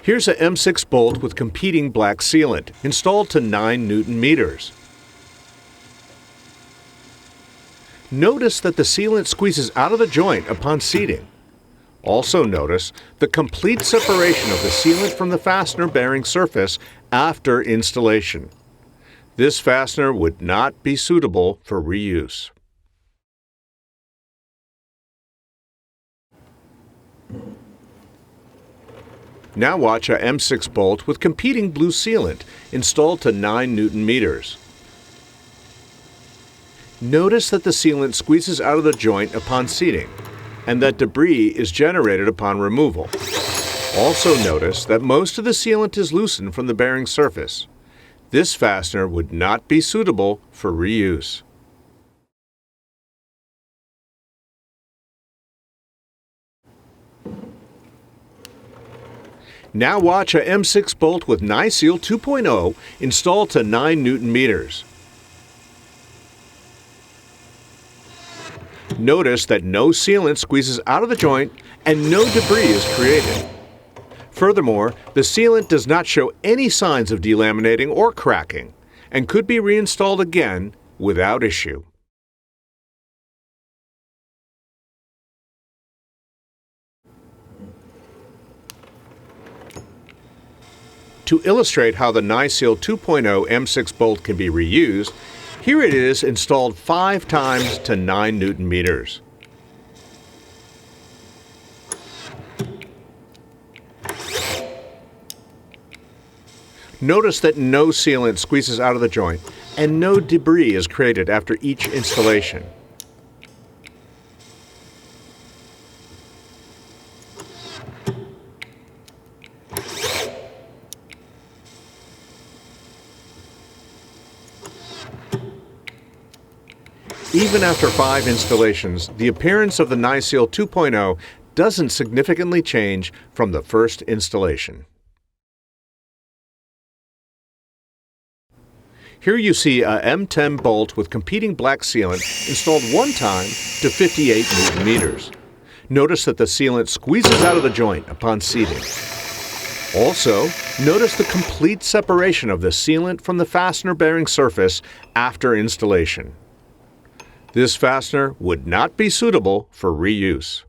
Here's a M6 bolt with competing black sealant installed to 9 Newton meters. Notice that the sealant squeezes out of the joint upon seating. Also notice the complete separation of the sealant from the fastener bearing surface after installation. This fastener would not be suitable for reuse. Now watch a M6 bolt with competing blue sealant installed to 9 Newton meters. Notice that the sealant squeezes out of the joint upon seating, and that debris is generated upon removal. Also notice that most of the sealant is loosened from the bearing surface. This fastener would not be suitable for reuse. Now watch a M6 bolt with NySeal 2.0 installed to 9 Newton meters. Notice that no sealant squeezes out of the joint and no debris is created. Furthermore, the sealant does not show any signs of delaminating or cracking and could be reinstalled again without issue. To illustrate how the NySeal 2.0 M6 bolt can be reused, here it is installed 5 times to 9 Newton meters. Notice that no sealant squeezes out of the joint and no debris is created after each installation. Even after 5 installations, the appearance of the NySeal 2.0 doesn't significantly change from the first installation. Here you see a M10 bolt with competing black sealant installed one time to 58 Newton meters. Notice that the sealant squeezes out of the joint upon seating. Also, notice the complete separation of the sealant from the fastener bearing surface after installation. This fastener would not be suitable for reuse.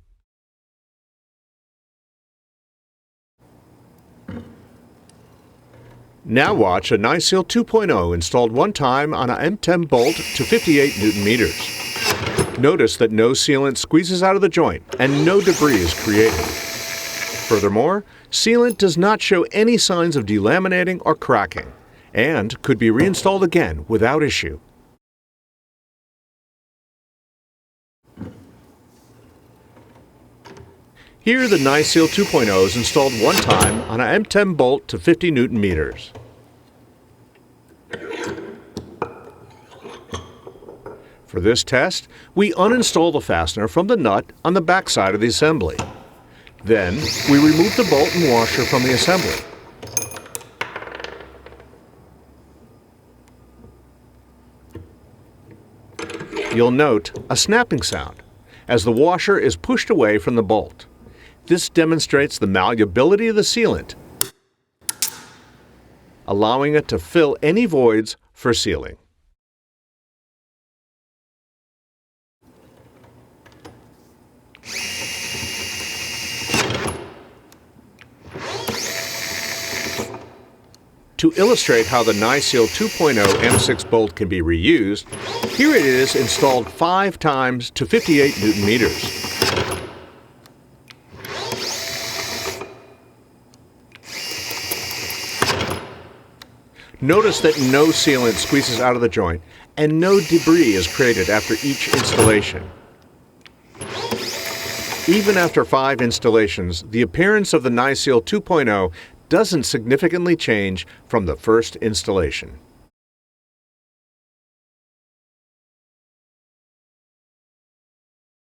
Now watch a NySeal 2.0 installed one time on a M10 bolt to 58 Newton meters. Notice that no sealant squeezes out of the joint and no debris is created. Furthermore, sealant does not show any signs of delaminating or cracking and could be reinstalled again without issue. Here the NySeal 2.0 is installed one time on a M10 bolt to 50 Newton meters. For this test, we uninstall the fastener from the nut on the back side of the assembly. Then, we remove the bolt and washer from the assembly. You'll note a snapping sound as the washer is pushed away from the bolt. This demonstrates the malleability of the sealant, allowing it to fill any voids for sealing. To illustrate how the NySeal 2.0 M6 bolt can be reused, here it is installed 5 times to 58 Newton meters. Notice that no sealant squeezes out of the joint and no debris is created after each installation. Even after 5 installations, the appearance of the NySeal 2.0 doesn't significantly change from the first installation.